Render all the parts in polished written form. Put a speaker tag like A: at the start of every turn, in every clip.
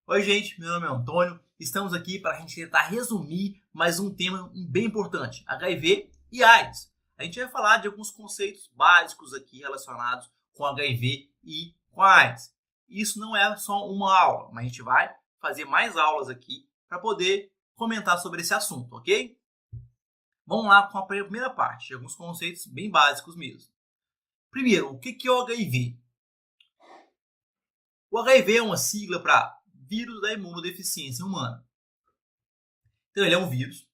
A: Oi, gente, meu nome é Antônio. Estamos aqui para a gente tentar resumir mais um tema bem importante: HIV e AIDS. A gente vai falar de alguns conceitos básicos aqui relacionados com HIV e com AIDS. Isso não é só uma aula, mas a gente vai fazer mais aulas aqui para poder comentar sobre esse assunto, ok? Vamos lá com a primeira parte, alguns conceitos bem básicos mesmo. Primeiro, o que é o HIV? O HIV é uma sigla para vírus da imunodeficiência humana. Então, ele é um vírus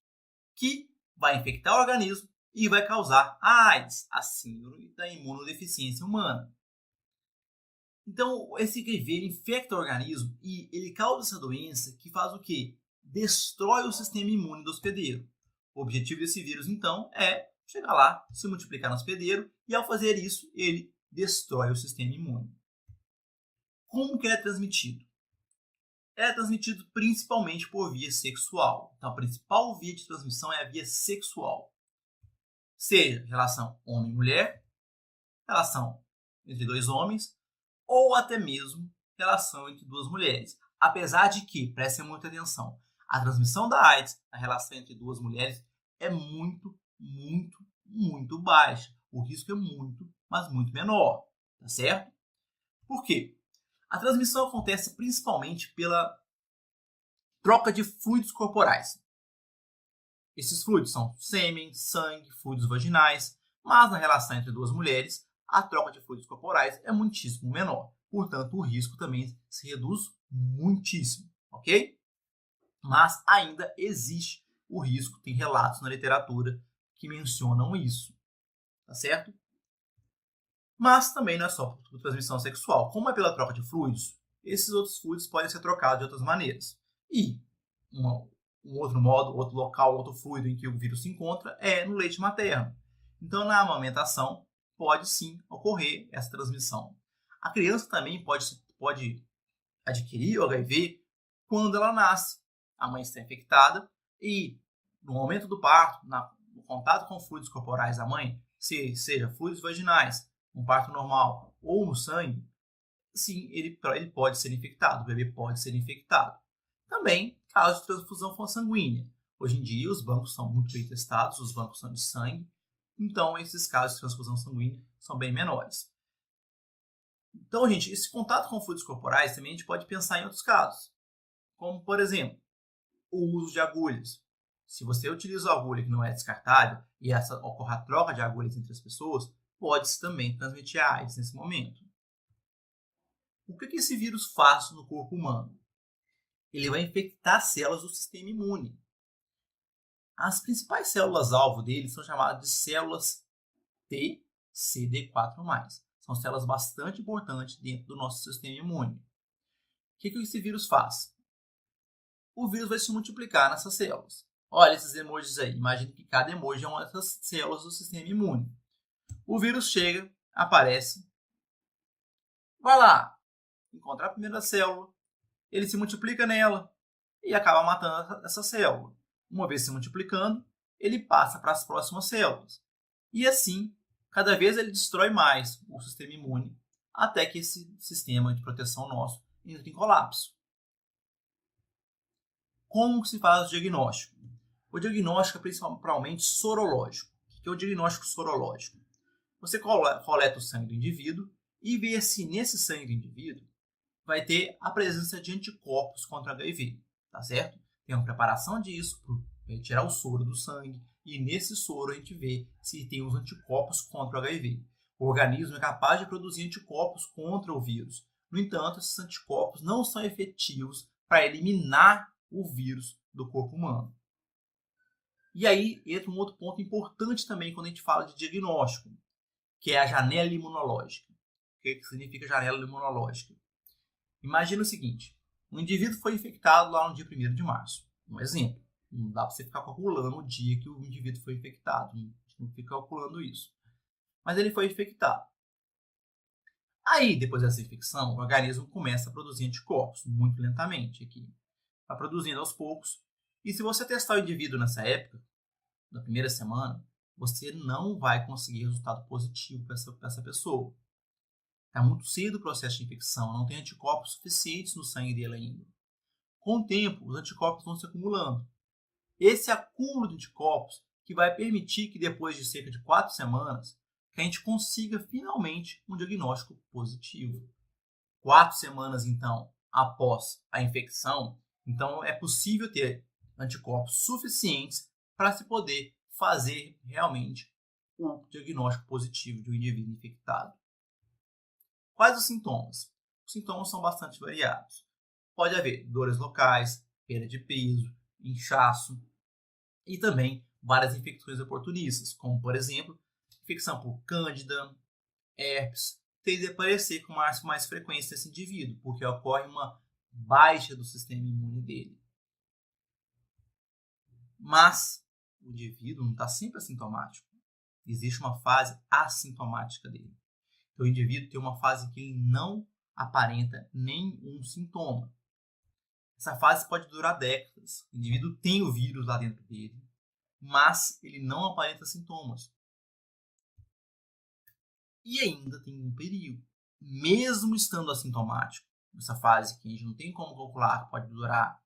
A: que vai infectar o organismo e vai causar a AIDS, a síndrome da imunodeficiência humana. Então, esse HIV infecta o organismo e ele causa essa doença que faz o quê? Destrói o sistema imune do hospedeiro. O objetivo desse vírus, então, é chegar lá, se multiplicar no hospedeiro e, ao fazer isso, ele destrói o sistema imune. Como que ele é transmitido? É transmitido principalmente por via sexual. Então, a principal via de transmissão é a via sexual. Seja relação homem-mulher, relação entre dois homens, ou até mesmo relação entre duas mulheres. Apesar de que, prestem muita atenção, a transmissão da AIDS, a relação entre duas mulheres, é muito baixa. O risco é muito, mas muito menor. Tá certo? Por quê? A transmissão acontece principalmente pela troca de fluidos corporais. Esses fluidos são sêmen, sangue, fluidos vaginais, mas na relação entre duas mulheres, a troca de fluidos corporais é muitíssimo menor. Portanto, o risco também se reduz muitíssimo, ok? Mas ainda existe o risco, tem relatos na literatura que mencionam isso, tá certo? Mas também não é só por transmissão sexual. Como é pela troca de fluidos, esses outros fluidos podem ser trocados de outras maneiras. E um outro modo, outro local, outro fluido em que o vírus se encontra é no leite materno. Então, na amamentação, pode sim ocorrer essa transmissão. A criança também pode adquirir o HIV quando ela nasce. A mãe está infectada e, no momento do parto, no contato com fluidos corporais da mãe, seja fluidos vaginais, um parto normal ou no sangue, sim, ele pode ser infectado, o bebê pode ser infectado. Também, caso de transfusão sanguínea. Hoje em dia, os bancos são muito bem testados, os bancos são de sangue, então esses casos de transfusão sanguínea são bem menores. Então, gente, esse contato com fluidos corporais também a gente pode pensar em outros casos, como, por exemplo, o uso de agulhas. Se você utiliza uma agulha que não é descartável e ocorre a troca de agulhas entre as pessoas, pode-se também transmitir a AIDS nesse momento. O que esse vírus faz no corpo humano? Ele vai infectar células do sistema imune. As principais células-alvo dele são chamadas de células T, CD4+. São células bastante importantes dentro do nosso sistema imune. O que esse vírus faz? O vírus vai se multiplicar nessas células. Olha esses emojis aí. Imagine que cada emoji é uma dessas células do sistema imune. O vírus chega, aparece, vai lá, encontra a primeira célula, ele se multiplica nela e acaba matando essa célula. Uma vez se multiplicando, ele passa para as próximas células. E assim, cada vez ele destrói mais o sistema imune, até que esse sistema de proteção nosso entre em colapso. Como se faz o diagnóstico? O diagnóstico é principalmente sorológico. O que é o diagnóstico sorológico? Você coleta o sangue do indivíduo e vê se nesse sangue do indivíduo vai ter a presença de anticorpos contra HIV, tá certo? Tem uma preparação disso para tirar o soro do sangue e nesse soro a gente vê se tem os anticorpos contra o HIV. O organismo é capaz de produzir anticorpos contra o vírus. No entanto, esses anticorpos não são efetivos para eliminar o vírus do corpo humano. E aí entra um outro ponto importante também quando a gente fala de diagnóstico, que é a janela imunológica. O que significa janela imunológica? Imagina o seguinte, um indivíduo foi infectado lá no dia 1º de março. Um exemplo, não dá para você ficar calculando o dia que o indivíduo foi infectado, não fica calculando isso. Mas ele foi infectado. Aí, depois dessa infecção, o organismo começa a produzir anticorpos, muito lentamente aqui. Está produzindo aos poucos. E se você testar o indivíduo nessa época, na primeira semana, você não vai conseguir resultado positivo para essa pessoa. Está muito cedo o processo de infecção, não tem anticorpos suficientes no sangue dele ainda. Com o tempo, os anticorpos vão se acumulando. Esse acúmulo de anticorpos que vai permitir que depois de cerca de 4 semanas, que a gente consiga finalmente um diagnóstico positivo. 4 semanas, então, após a infecção, então é possível ter anticorpos suficientes para se poder fazer realmente o diagnóstico positivo de um indivíduo infectado. Quais os sintomas? Os sintomas são bastante variados. Pode haver dores locais, perda de peso, inchaço e também várias infecções oportunistas, como, por exemplo, infecção por cândida, herpes, tende a aparecer com mais frequência nesse indivíduo, porque ocorre uma baixa do sistema imune dele. Mas o indivíduo não está sempre assintomático. Existe uma fase assintomática dele. Então, o indivíduo tem uma fase que ele não aparenta nenhum sintoma. Essa fase pode durar décadas. O indivíduo tem o vírus lá dentro dele, mas ele não aparenta sintomas. E ainda tem um perigo. Mesmo estando assintomático, essa fase que a gente não tem como calcular, pode durar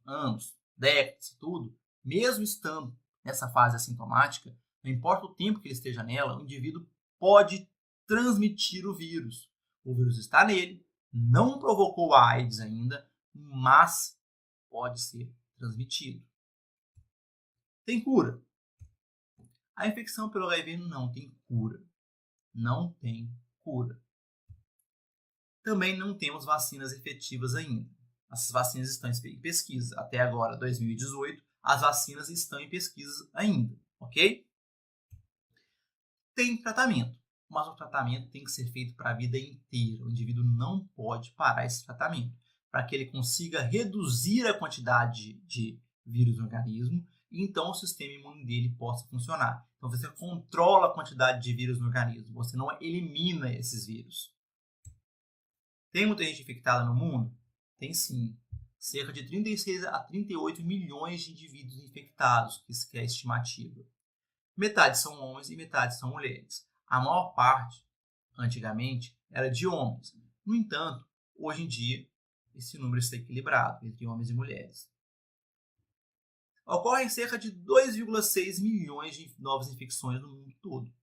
A: anos, décadas, tudo, mesmo estando nessa fase assintomática, não importa o tempo que ele esteja nela, o indivíduo pode transmitir o vírus. O vírus está nele, não provocou a AIDS ainda, mas pode ser transmitido. Tem cura? A infecção pelo HIV não tem cura. Não tem cura. Também não temos vacinas efetivas ainda. As vacinas estão em pesquisa. Até agora, 2018, as vacinas estão em pesquisa ainda, ok? Tem tratamento, mas o tratamento tem que ser feito para a vida inteira. O indivíduo não pode parar esse tratamento, para que ele consiga reduzir a quantidade de vírus no organismo e então o sistema imune dele possa funcionar. Então você controla a quantidade de vírus no organismo, você não elimina esses vírus. Tem muita gente infectada no mundo? Tem sim. Cerca de 36 a 38 milhões de indivíduos infectados, isso que é a estimativa. Metade são homens e metade são mulheres. A maior parte, antigamente, era de homens. No entanto, hoje em dia, esse número está equilibrado entre homens e mulheres. Ocorrem cerca de 2,6 milhões de novas infecções no mundo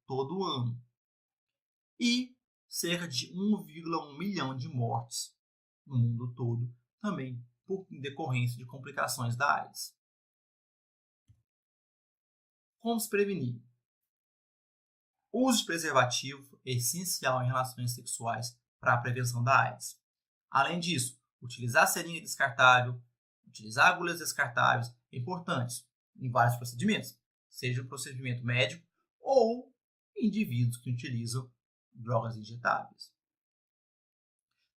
A: todo ano. E cerca de 1,1 milhão de mortes no mundo todo, também por decorrência de complicações da AIDS. Como se prevenir? O uso de preservativo é essencial em relações sexuais para a prevenção da AIDS. Além disso, utilizar seringa descartável, utilizar agulhas descartáveis é importante em vários procedimentos, seja o procedimento médico ou indivíduos que utilizam drogas injetáveis.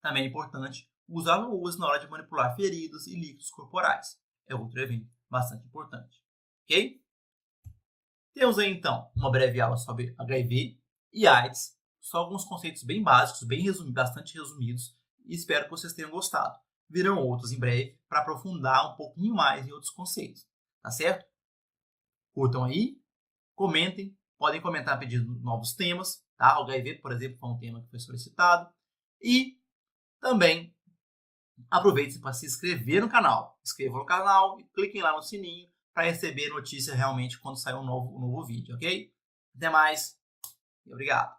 A: Também é importante usar luvas na hora de manipular feridas e líquidos corporais. É outro evento bastante importante. Ok? Temos aí então uma breve aula sobre HIV e AIDS, só alguns conceitos bem básicos, bastante resumidos, e espero que vocês tenham gostado. Virão outros em breve para aprofundar um pouquinho mais em outros conceitos, tá certo? Curtam aí, comentem, podem comentar pedindo novos temas, tá? O HIV, por exemplo, foi um tema que foi solicitado. E também aproveitem para se inscrever no canal. Inscrevam no canal e cliquem lá no sininho para receber notícia realmente quando sair um novo vídeo, ok? Até mais e obrigado!